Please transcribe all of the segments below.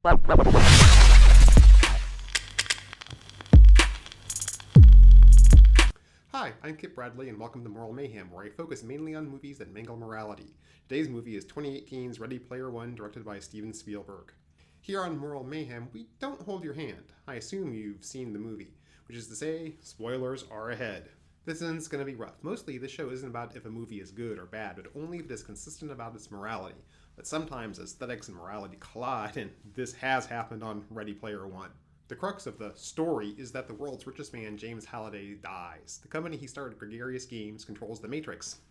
Hi, I'm Kip Bradley, and welcome to Moral Mayhem, where I focus mainly on movies that mangle morality. Today's movie is 2018's Ready Player One, directed by Steven Spielberg. Here on Moral Mayhem, we don't hold your hand. I assume you've seen the movie, which is to say, spoilers are ahead. This is going to be rough. Mostly, this show isn't about if a movie is good or bad, but only if it is consistent about its morality. But sometimes aesthetics and morality collide, and this has happened on Ready Player One. The crux of the story is that the world's richest man, James Halliday, dies. The company he started, Gregarious Games, controls the Matrix.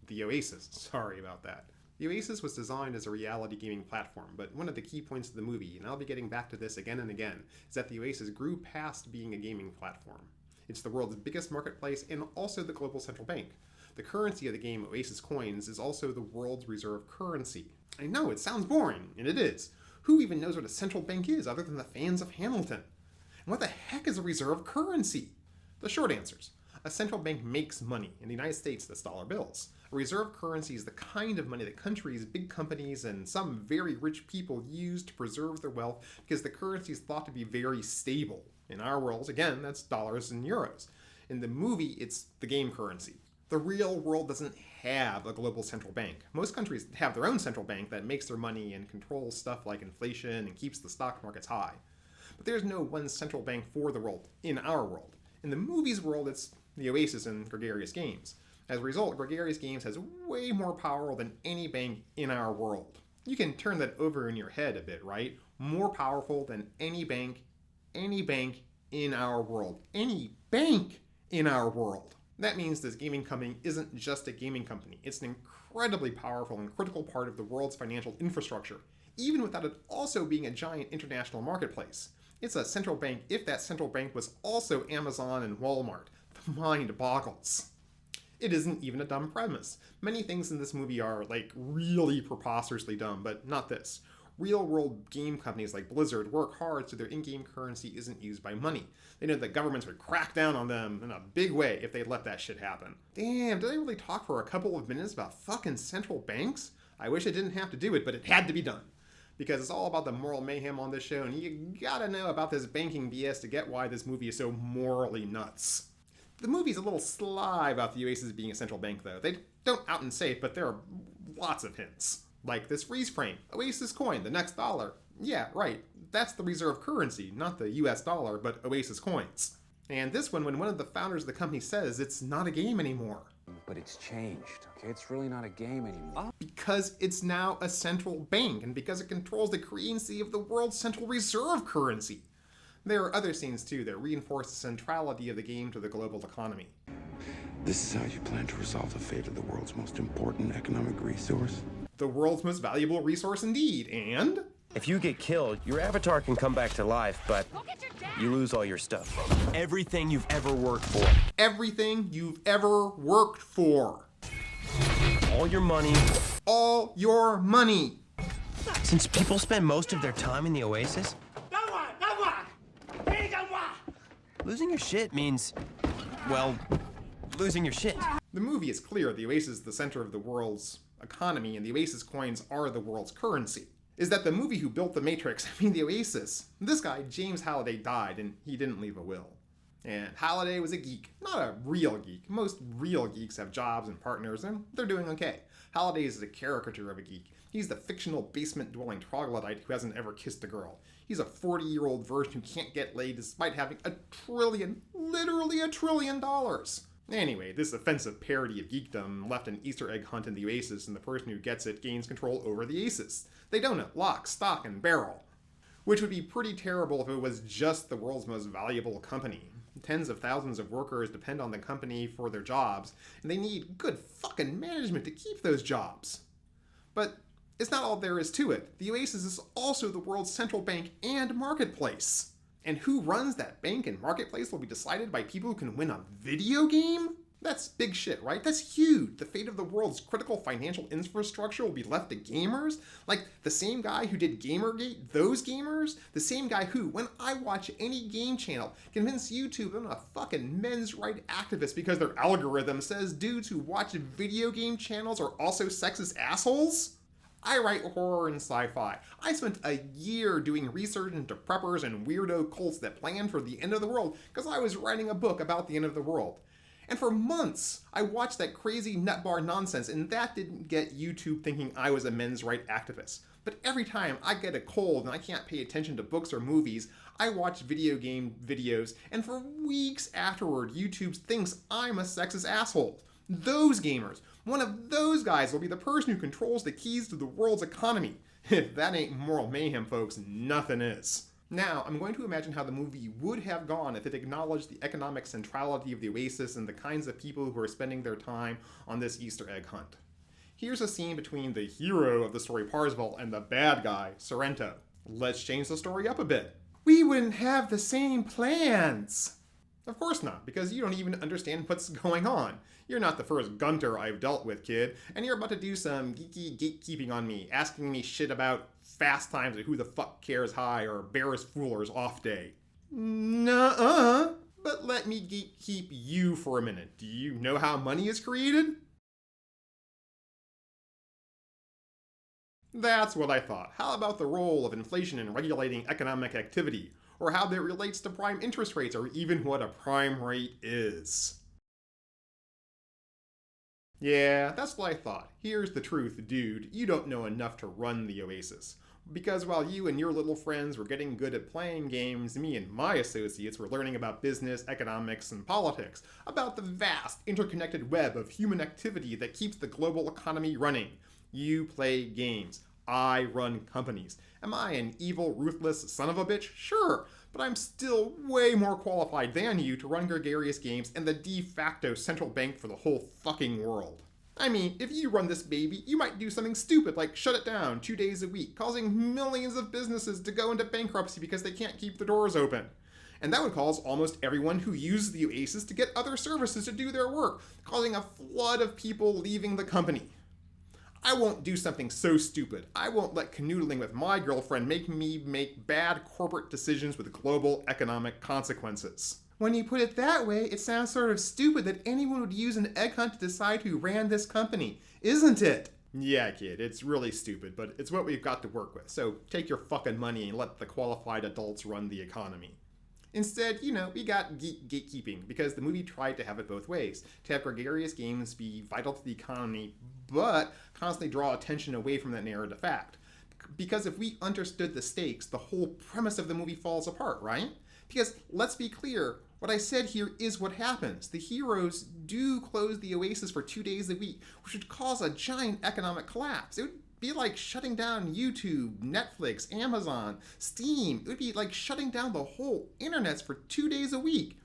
The Oasis. Sorry about that. The Oasis was designed as a reality gaming platform, but one of the key points of the movie, and I'll be getting back to this again and again, is that the Oasis grew past being a gaming platform. It's the world's biggest marketplace and also the global central bank. The currency of the game, Oasis Coins, is also the world's reserve currency. I know, it sounds boring, and it is. Who even knows what a central bank is other than the fans of Hamilton? And what the heck is a reserve currency? The short answers. A central bank makes money. In the United States, that's dollar bills. A reserve currency is the kind of money that countries, big companies, and some very rich people use to preserve their wealth because the currency is thought to be very stable. In our world, again, that's dollars and euros. In the movie, it's the game currency. The real world doesn't have a global central bank. Most countries have their own central bank that makes their money and controls stuff like inflation and keeps the stock markets high. But there's no one central bank for the world in our world. In the movie's world, it's the Oasis and Gregarious Games. As a result, Gregarious Games has way more power than any bank in our world. You can turn that over in your head a bit, right? More powerful than any bank in our world. Any bank in our world. That means this gaming company isn't just a gaming company. It's an incredibly powerful and critical part of the world's financial infrastructure, even without it also being a giant international marketplace. It's a central bank if that central bank was also Amazon and Walmart. The mind boggles. It isn't even a dumb premise. Many things in this movie are, really preposterously dumb, but not this. Real-world game companies like Blizzard work hard so their in-game currency isn't used by money. They know that governments would crack down on them in a big way if they let that shit happen. Damn, did I really talk for a couple of minutes about fucking central banks? I wish I didn't have to do it, but it had to be done. Because it's all about the moral mayhem on this show, and you gotta know about this banking BS to get why this movie is so morally nuts. The movie's a little sly about the Oasis being a central bank, though. They don't out and say it, but there are lots of hints. Like this freeze frame, Oasis coin, the next dollar. Yeah, right, that's the reserve currency, not the US dollar, but Oasis coins. And this one, when one of the founders of the company says it's not a game anymore. But it's changed, okay? It's really not a game anymore. Because it's now a central bank, and because it controls the currency of the world's central reserve currency. There are other scenes, too, that reinforce the centrality of the game to the global economy. This is how you plan to resolve the fate of the world's most important economic resource? The world's most valuable resource indeed, and... If you get killed, your avatar can come back to life, but you lose all your stuff. Everything you've ever worked for. Everything you've ever worked for. All your money. All your money. Since people spend most of their time in the Oasis, losing your shit means, well, losing your shit. The movie is clear the Oasis is the center of the world's economy, and the Oasis coins are the world's currency. Is that the movie who built the Matrix, the Oasis, this guy, James Halliday, died, and he didn't leave a will. And Halliday was a geek, not a real geek. Most real geeks have jobs and partners, and they're doing okay. Halliday is a caricature of a geek. He's the fictional basement-dwelling troglodyte who hasn't ever kissed a girl. He's a 40-year-old virgin who can't get laid despite having literally $1 trillion. Anyway, this offensive parody of geekdom left an Easter egg hunt in the Oasis, and the person who gets it gains control over the Oasis. They donut, lock, stock, and barrel. Which would be pretty terrible if it was just the world's most valuable company. Tens of thousands of workers depend on the company for their jobs, and they need good fucking management to keep those jobs. But it's not all there is to it. The Oasis is also the world's central bank and marketplace. And who runs that bank and marketplace will be decided by people who can win a video game? That's big shit, right? That's huge. The fate of the world's critical financial infrastructure will be left to gamers? Like the same guy who did Gamergate, those gamers? The same guy who, when I watch any game channel, convince YouTube I'm a fucking men's right activist because their algorithm says dudes who watch video game channels are also sexist assholes? I write horror and sci-fi. I spent a year doing research into preppers and weirdo cults that planned for the end of the world because I was writing a book about the end of the world. And for months, I watched that crazy nutbar nonsense, and that didn't get YouTube thinking I was a men's rights activist. But every time I get a cold and I can't pay attention to books or movies, I watch video game videos, and for weeks afterward, YouTube thinks I'm a sexist asshole. Those gamers, one of those guys will be the person who controls the keys to the world's economy. If that ain't moral mayhem, folks, nothing is. Now, I'm going to imagine how the movie would have gone if it acknowledged the economic centrality of the Oasis and the kinds of people who are spending their time on this Easter egg hunt. Here's a scene between the hero of the story, Parzival, and the bad guy, Sorrento. Let's change the story up a bit. We wouldn't have the same plans. Of course not, because you don't even understand what's going on. You're not the first Gunter I've dealt with, kid, and you're about to do some geeky gatekeeping on me, asking me shit about Fast Times or Who the Fuck Cares High or Barris Fuller's Off Day. Nuh-uh. But let me gatekeep you for a minute. Do you know how money is created? That's what I thought. How about the role of inflation in regulating economic activity? Or how that relates to prime interest rates, or even what a prime rate is? Yeah, that's what I thought. Here's the truth, dude. You don't know enough to run the Oasis. Because while you and your little friends were getting good at playing games, me and my associates were learning about business, economics, and politics, about the vast, interconnected web of human activity that keeps the global economy running. You play games. I run companies. Am I an evil, ruthless son of a bitch? Sure, but I'm still way more qualified than you to run gregarious games and the de facto central bank for the whole fucking world. I mean, if you run this baby, you might do something stupid like shut it down 2 days a week, causing millions of businesses to go into bankruptcy because they can't keep the doors open. And that would cause almost everyone who uses the Oasis to get other services to do their work, causing a flood of people leaving the company. I won't do something so stupid. I won't let canoodling with my girlfriend make me make bad corporate decisions with global economic consequences. When you put it that way, it sounds sort of stupid that anyone would use an egg hunt to decide who ran this company, isn't it? Yeah, kid, it's really stupid, but it's what we've got to work with, so take your fucking money and let the qualified adults run the economy. Instead, we got gatekeeping, because the movie tried to have it both ways, to have gregarious games be vital to the economy, but constantly draw attention away from that narrative fact. Because if we understood the stakes, the whole premise of the movie falls apart, right? Because, let's be clear, what I said here is what happens. The heroes do close the Oasis for 2 days a week, which would cause a giant economic collapse. It would be like shutting down YouTube, Netflix, Amazon, Steam. It would be like shutting down the whole internet for 2 days a week.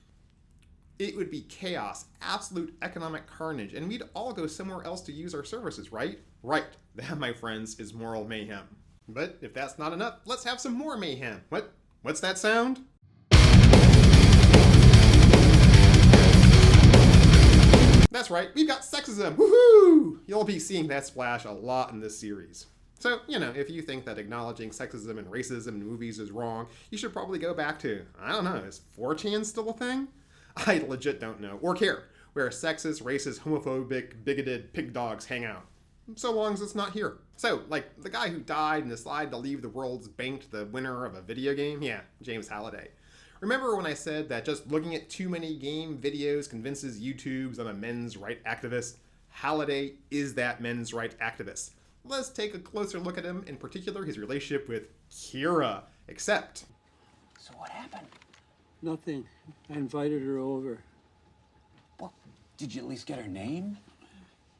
It would be chaos, absolute economic carnage, and we'd all go somewhere else to use our services, right? Right. That, my friends, is moral mayhem. But if that's not enough, let's have some more mayhem. What's that sound? That's right, we've got sexism, woohoo! You'll be seeing that splash a lot in this series. So, if you think that acknowledging sexism and racism in movies is wrong, you should probably go back to, I don't know, is 4chan still a thing? I legit don't know, or care, where sexist, racist, homophobic, bigoted pig dogs hang out. So long as it's not here. So, like, the guy who died and decided to leave the world's banked the winner of a video game? Yeah, James Halliday. Remember when I said that just looking at too many game videos convinces YouTubes I'm a men's rights activist? Halliday is that men's rights activist. Let's take a closer look at him, in particular his relationship with Kira. Except... So what happened? Nothing. I invited her over. Well, did you at least get her name?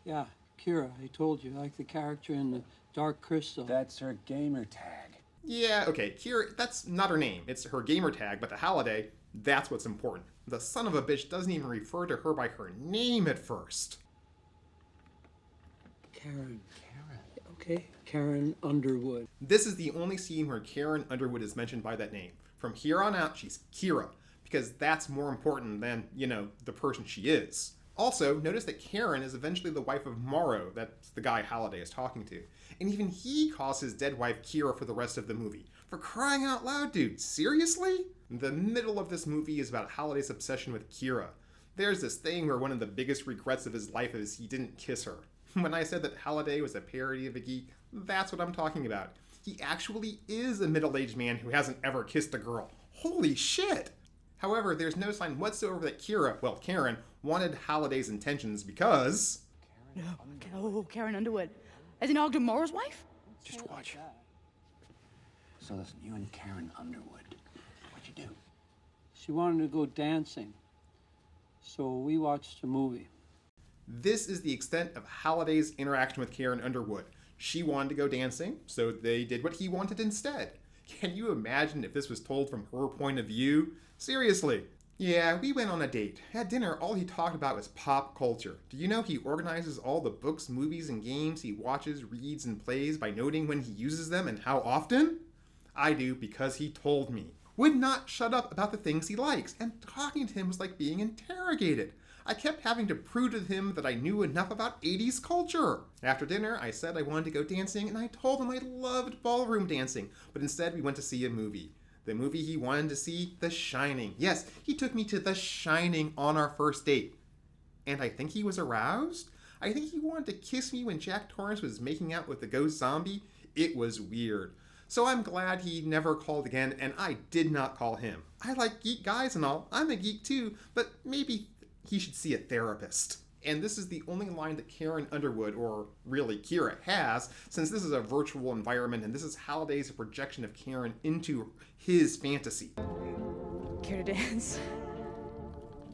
Yeah, Kira. I told you, like the character in the Dark Crystal. That's her gamer tag. Yeah, okay, Kira, that's not her name. It's her gamer tag, but to Halliday, that's what's important. The son of a bitch doesn't even refer to her by her name at first. Karen. Okay, Karen Underwood. This is the only scene where Karen Underwood is mentioned by that name. From here on out, she's Kira, because that's more important than, the person she is. Also, notice that Karen is eventually the wife of Morrow, that's the guy Halliday is talking to. And even he calls his dead wife Kira for the rest of the movie. For crying out loud, dude, seriously? The middle of this movie is about Halliday's obsession with Kira. There's this thing where one of the biggest regrets of his life is he didn't kiss her. When I said that Halliday was a parody of a geek, That's what I'm talking about. He actually is a middle-aged man who hasn't ever kissed a girl. Holy shit! However, there's no sign whatsoever that Karen, wanted Halliday's intentions because... No, oh, Karen Underwood. As in Ogden Morrow's wife? Just watch. So listen, you and Karen Underwood, what'd you do? She wanted to go dancing, so we watched a movie. This is the extent of Halliday's interaction with Karen Underwood. She wanted to go dancing, so they did what he wanted instead. Can you imagine if this was told from her point of view? Seriously. Yeah, we went on a date. At dinner, all he talked about was pop culture. Do you know he organizes all the books, movies, and games he watches, reads, and plays by noting when he uses them and how often? I do because he told me. Would not shut up about the things he likes, and talking to him was like being interrogated. I kept having to prove to him that I knew enough about 80s culture. After dinner, I said I wanted to go dancing, and I told him I loved ballroom dancing, but instead we went to see a movie. The movie he wanted to see, The Shining. Yes, he took me to The Shining on our first date. And I think he was aroused? I think he wanted to kiss me when Jack Torrance was making out with the ghost zombie. It was weird. So I'm glad he never called again, and I did not call him. I like geek guys and all. I'm a geek too, but maybe he should see a therapist. And this is the only line that Karen Underwood, or really Kira, has, since this is a virtual environment and this is Halliday's projection of Karen into his fantasy. Care to dance?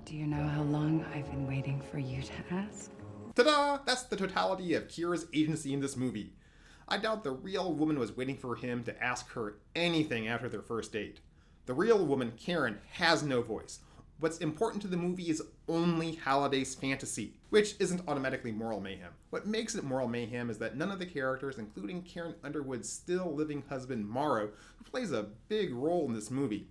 Do you know how long I've been waiting for you to ask? Ta-da! That's the totality of Kira's agency in this movie. I doubt the real woman was waiting for him to ask her anything after their first date. The real woman, Karen, has no voice. What's important to the movie is only Halliday's fantasy, which isn't automatically moral mayhem. What makes it moral mayhem is that none of the characters, including Karen Underwood's still living husband Morrow, who plays a big role in this movie,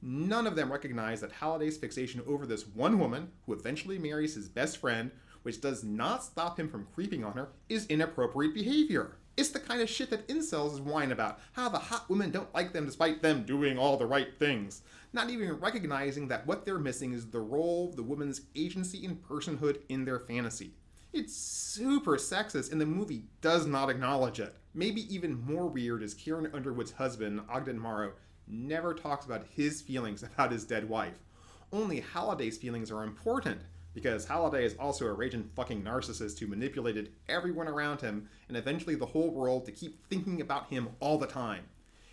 none of them recognize that Halliday's fixation over this one woman, who eventually marries his best friend, which does not stop him from creeping on her, is inappropriate behavior. It's the kind of shit that incels whine about, how the hot women don't like them despite them doing all the right things. Not even recognizing that what they're missing is the role of the woman's agency and personhood in their fantasy. It's super sexist and the movie does not acknowledge it. Maybe even more weird is Karen Underwood's husband, Ogden Morrow, never talks about his feelings about his dead wife. Only Halliday's feelings are important, because Halliday is also a raging fucking narcissist who manipulated everyone around him and eventually the whole world to keep thinking about him all the time.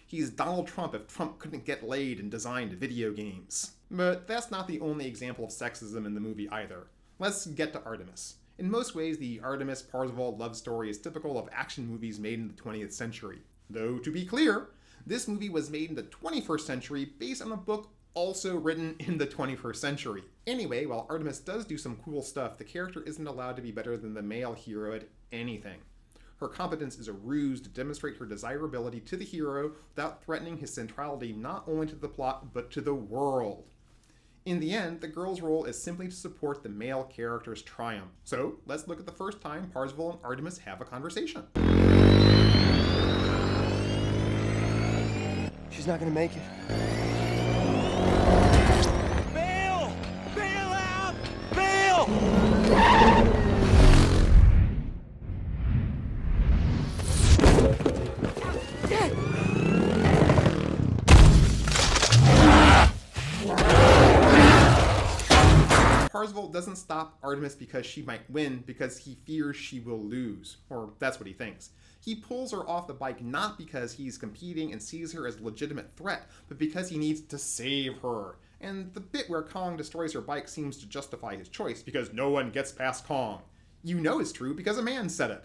He's Donald Trump if Trump couldn't get laid and designed video games. But that's not the only example of sexism in the movie either. Let's get to Artemis. In most ways, the Artemis Parzival love story is typical of action movies made in the 20th century. Though, to be clear, this movie was made in the 21st century based on a book also written in the 21st century. Anyway, while Artemis does do some cool stuff, the character isn't allowed to be better than the male hero at anything. Her competence is a ruse to demonstrate her desirability to the hero without threatening his centrality not only to the plot, but to the world. In the end, the girl's role is simply to support the male character's triumph. So, let's look at the first time Parzival and Artemis have a conversation. She's not gonna make it. Bail! Bail out! Bail! Parzival doesn't stop Artemis because she might win, because he fears she will lose. Or that's what he thinks. He pulls her off the bike not because he's competing and sees her as a legitimate threat, but because he needs to save her. And the bit where Kong destroys her bike seems to justify his choice, because no one gets past Kong. You know it's true because a man said it.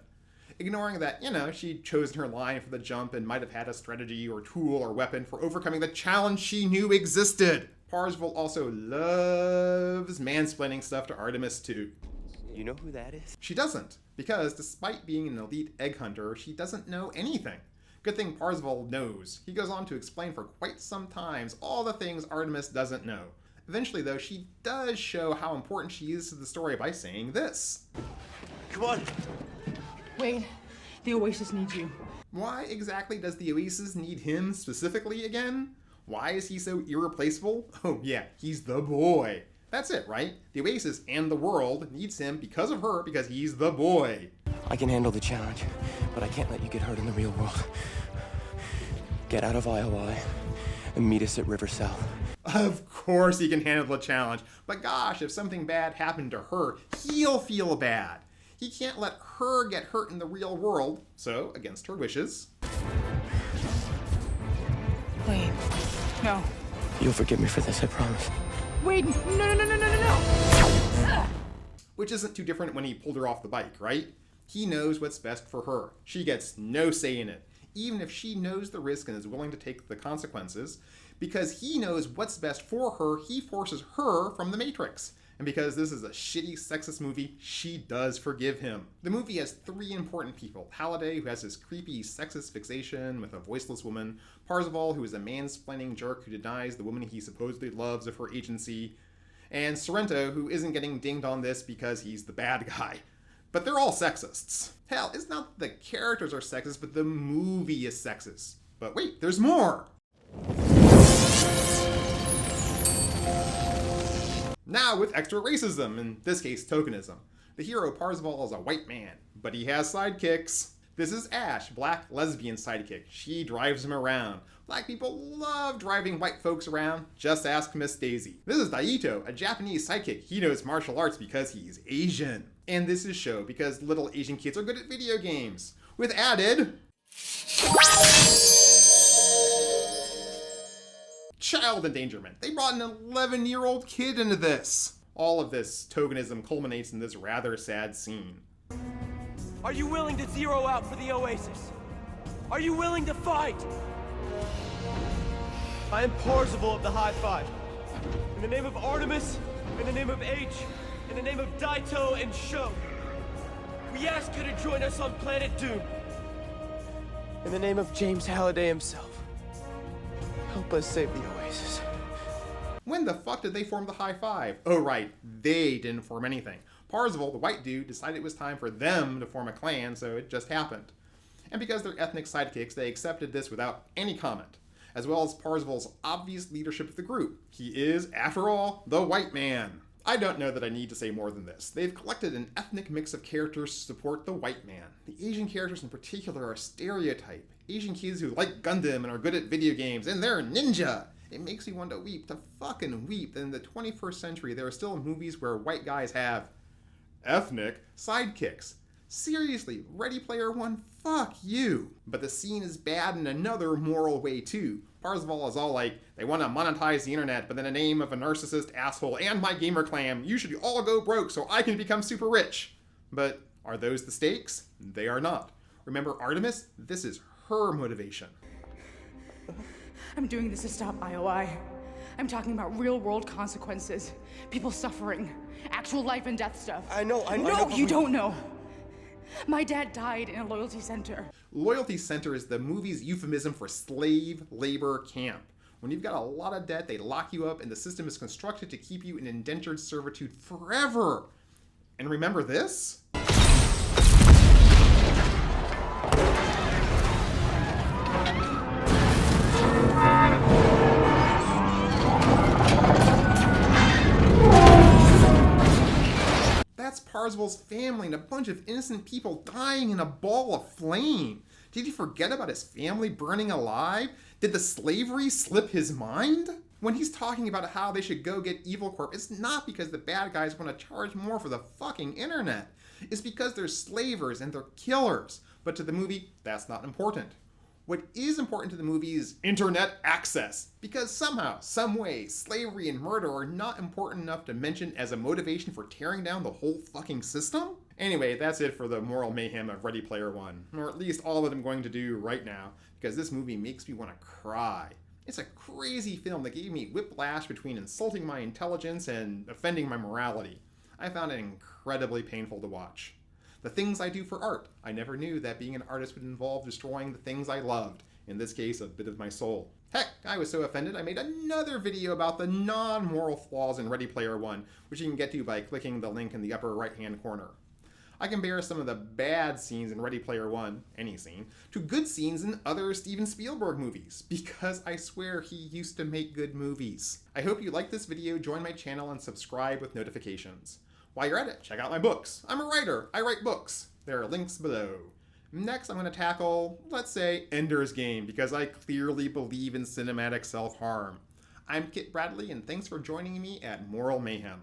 Ignoring that, she'd chosen her line for the jump and might have had a strategy or tool or weapon for overcoming the challenge she knew existed. Parzival also loves mansplaining stuff to Artemis too. You know who that is? She doesn't, because despite being an elite egg hunter, she doesn't know anything. Good thing Parzival knows. He goes on to explain for quite some time all the things Artemis doesn't know. Eventually, though, she does show how important she is to the story by saying this. Come on. Wait, the Oasis needs you. Why exactly does the Oasis need him specifically again? Why is he so irreplaceable? Oh yeah, he's the boy. That's it, right? The Oasis and the world needs him because of her, because he's the boy. I can handle the challenge, but I can't let you get hurt in the real world. Get out of IOI and meet us at River South. Of course he can handle the challenge, but gosh, if something bad happened to her, he'll feel bad. He can't let her get hurt in the real world, so, against her wishes... Wait. No. You'll forgive me for this, I promise. Wait. No. Which isn't too different when he pulled her off the bike, right? He knows what's best for her. She gets no say in it, even if she knows the risk and is willing to take the consequences. Because he knows what's best for her, he forces her from the Matrix. And because this is a shitty sexist movie, she does forgive him. The movie has three important people. Halliday, who has this creepy sexist fixation with a voiceless woman. Parzival, who is a mansplaining jerk who denies the woman he supposedly loves of her agency. And Sorrento, who isn't getting dinged on this because he's the bad guy. But they're all sexists. Hell, it's not that the characters are sexist, but the movie is sexist. But wait, there's more! Now with extra racism, in this case tokenism. The hero Parzival is a white man, but he has sidekicks. This is Ash, black lesbian sidekick. She drives him around. Black people love driving white folks around. Just ask Miss Daisy. This is Daito, a Japanese sidekick. He knows martial arts because he's Asian. And this is Sho because little Asian kids are good at video games. With added... child endangerment. They brought an 11-year-old kid into this. All of this tokenism culminates in this rather sad scene. Are you willing to zero out for the Oasis? Are you willing to fight? I am Parzival of the High Five. In the name of Artemis, in the name of H, in the name of Daito and Sho, we ask you to join us on Planet Doom. In the name of James Halliday himself, help us save the Oasis. When the fuck did they form the High Five? Oh right, they didn't form anything. Parzival, the white dude, decided it was time for them to form a clan, so it just happened. And because they're ethnic sidekicks, they accepted this without any comment, as well as Parzival's obvious leadership of the group. He is, after all, the white man. I don't know that I need to say more than this. They've collected an ethnic mix of characters to support the white man. The Asian characters in particular are stereotype. Asian kids who like Gundam and are good at video games, and they're ninja! It makes me want to weep, to fucking weep, that in the 21st century there are still movies where white guys have ethnic sidekicks. Seriously, Ready Player One, fuck you. But the scene is bad in another moral way too. Parzival is all like, they want to monetize the internet, but in the name of a narcissist asshole and my gamer clan, you should all go broke so I can become super rich. But are those the stakes? They are not. Remember Artemis? This is her motivation. I'm doing this to stop IOI. I'm talking about real-world consequences. People suffering. Actual life and death stuff. I know. No, you don't know. My dad died in a loyalty center. Loyalty center is the movie's euphemism for slave labor camp. When you've got a lot of debt, they lock you up and the system is constructed to keep you in indentured servitude forever. And remember this? That's Parzival's family and a bunch of innocent people dying in a ball of flame. Did he forget about his family burning alive? Did the slavery slip his mind? When he's talking about how they should go get Evil Corp, it's not because the bad guys want to charge more for the fucking internet. It's because they're slavers and they're killers. But to the movie, that's not important. What is important to the movie is internet access, because somehow, some way, slavery and murder are not important enough to mention as a motivation for tearing down the whole fucking system? Anyway, that's it for the moral mayhem of Ready Player One, or at least all that I'm going to do right now, because this movie makes me want to cry. It's a crazy film that gave me whiplash between insulting my intelligence and offending my morality. I found it incredibly painful to watch. The things I do for art. I never knew that being an artist would involve destroying the things I loved. In this case, a bit of my soul. Heck, I was so offended I made another video about the non-moral flaws in Ready Player One, which you can get to by clicking the link in the upper right-hand corner. I compare some of the bad scenes in Ready Player One, any scene, to good scenes in other Steven Spielberg movies, because I swear he used to make good movies. I hope you like this video, join my channel, and subscribe with notifications. While you're at it, check out my books. I'm a writer. I write books. There are links below. Next, I'm going to tackle, let's say, Ender's Game, because I clearly believe in cinematic self-harm. I'm Kit Bradley, and thanks for joining me at Moral Mayhem.